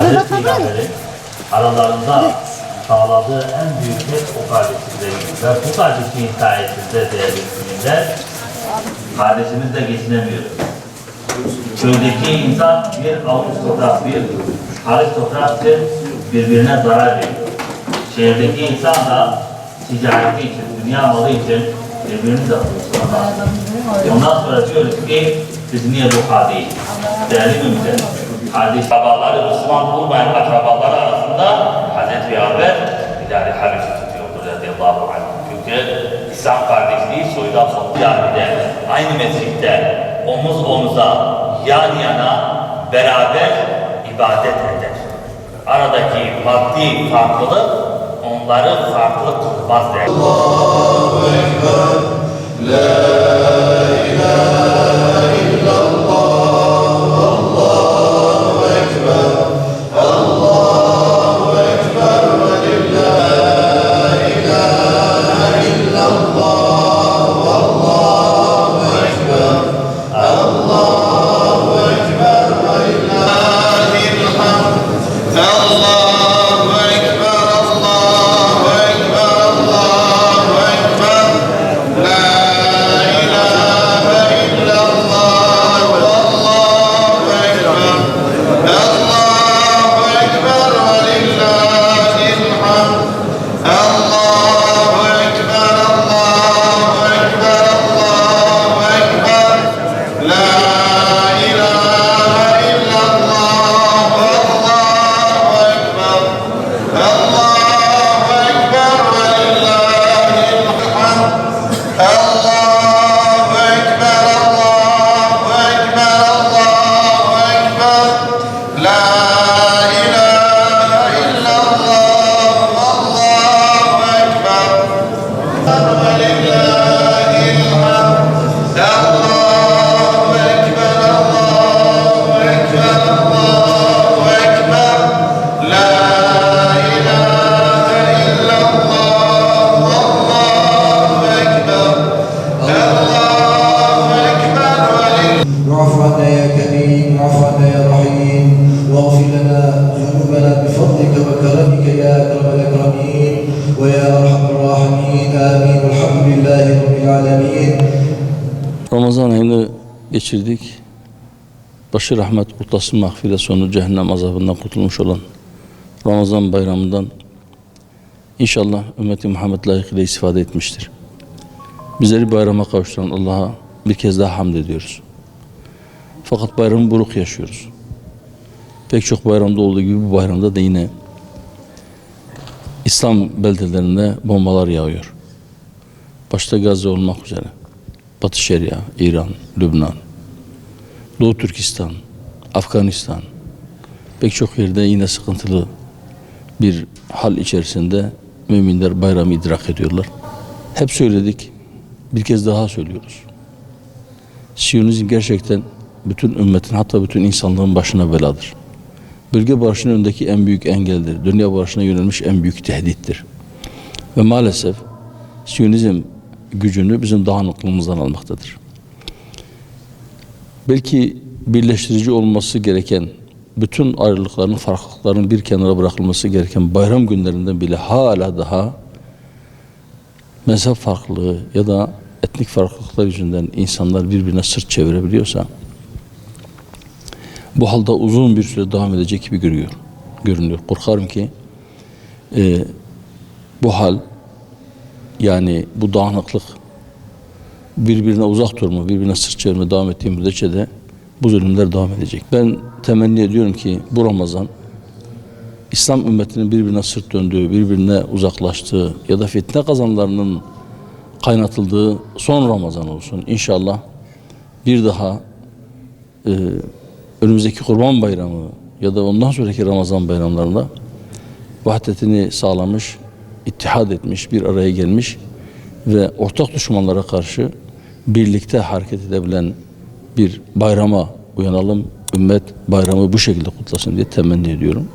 Hazreti Peygamber'in aralarında sağladığı en büyük hep o kardeşlikleri ve bu kardeşliğin sayesinde değerli müminler kardeşimizle geçinemiyoruz. Köydeki insan bir avuç toprak, bir karış topraktır, birbirine zarar veriyor. Şehirdeki insan da ticareti için, dünya malı için birbirini de kurtarlar. Ondan sonra diyoruz ki biz niye bu haldeyiz? Değerli müminler, kardeş akrabaları, Müslüman olmayan akrabaları arasında Hazreti Peygamber idare halifi tutuyordu radıyallahu anh. Çünkü İslam kardeşliği soydan soyuna camide, aynı mescitte, omuz omuza, yan yana beraber ibadet eder. Aradaki maddi farklılık onları farklı kılmaz der. Allahu Ekber, la ilahe illallah, Allahu Ekber, Allahu Ekber ve lillahi ilahe illallah, Allahu Ekber, Allahu Ekber ve lillahil hamd. Allahu Ekber, Allahu Ekber, Allahu Ekber, la ilahe illallah, Allahu Ekber, Allahu Ekber ve lillahil hamd. Allahu Ekber, Allahu Ekber, Allahu Ekber, la ilahe illallah, Allahu Ekber, Allahu Ekber ve lillahil hamd. Allahu Ekber, Allahu Ekber, Allahu Ekber, la ilahe illallah, Allahu Ekber ve lillahil hamd. Allahu Ekber, Allahu Ekber, Allahu Ekber, la ilahe illallah, Allahu Ekber, Allahu Ekber ve واعف عنا يا كريم واعف عنا يا رحيم واغفر لنا ذنوبنا بفضلك وكرمك يا اكرم الاكرمين ويا ارحم الراحمين امين والحمد لله رب العالمين. Ramazan ayını geçirdik. Başı rahmet, kurtası mağfiret, sonu cehennem azabından kurtulmuş olan Ramazan bayramından inşallah ümmeti Muhammed layıkıyla istifade etmiştir. Bizleri bayrama kavuşturan Allah'a bir kez daha hamd ediyoruz. Fakat bayramı buruk yaşıyoruz. Pek çok bayramda olduğu gibi bu bayramda da yine İslam beldelerinde bombalar yağıyor. Başta Gazze olmak üzere. Batı Şeria, İran, Lübnan, Doğu Türkistan, Afganistan, pek çok yerde yine sıkıntılı bir hal içerisinde müminler bayramı idrak ediyorlar. Hep söyledik, bir kez daha söylüyoruz. Siyonizm gerçekten bütün ümmetin, hatta bütün insanlığın başına beladır. Bölge barışının önündeki en büyük engeldir. Dünya barışına yönelmiş en büyük tehdittir. Ve maalesef Siyonizm gücünü bizim dağınıklığımızdan almaktadır. Belki birleştirici olması gereken, bütün ayrılıkların, farklılıkların bir kenara bırakılması gereken bayram günlerinden bile hala daha mezhep farklılığı ya da etnik farklılıklar yüzünden insanlar birbirine sırt çevirebiliyorsa bu halde uzun bir süre devam edecek gibi görünüyor. Korkarım ki bu hal, yani bu dağınıklık birbirine uzak durma, birbirine sırt çevirme devam ettiği müddetçe de bu zulümler devam edecek. Ben temenni ediyorum ki bu Ramazan İslam ümmetinin birbirine sırt döndüğü, birbirine uzaklaştığı ya da fitne kazanlarının kaynatıldığı son Ramazan olsun. İnşallah bir daha önümüzdeki Kurban Bayramı ya da ondan sonraki Ramazan bayramlarında vahdetini sağlamış, ittihad etmiş, bir araya gelmiş ve ortak düşmanlara karşı birlikte hareket edebilen bir bayrama uyanalım. Ümmet bayramı bu şekilde kutlasın diye temenni ediyorum.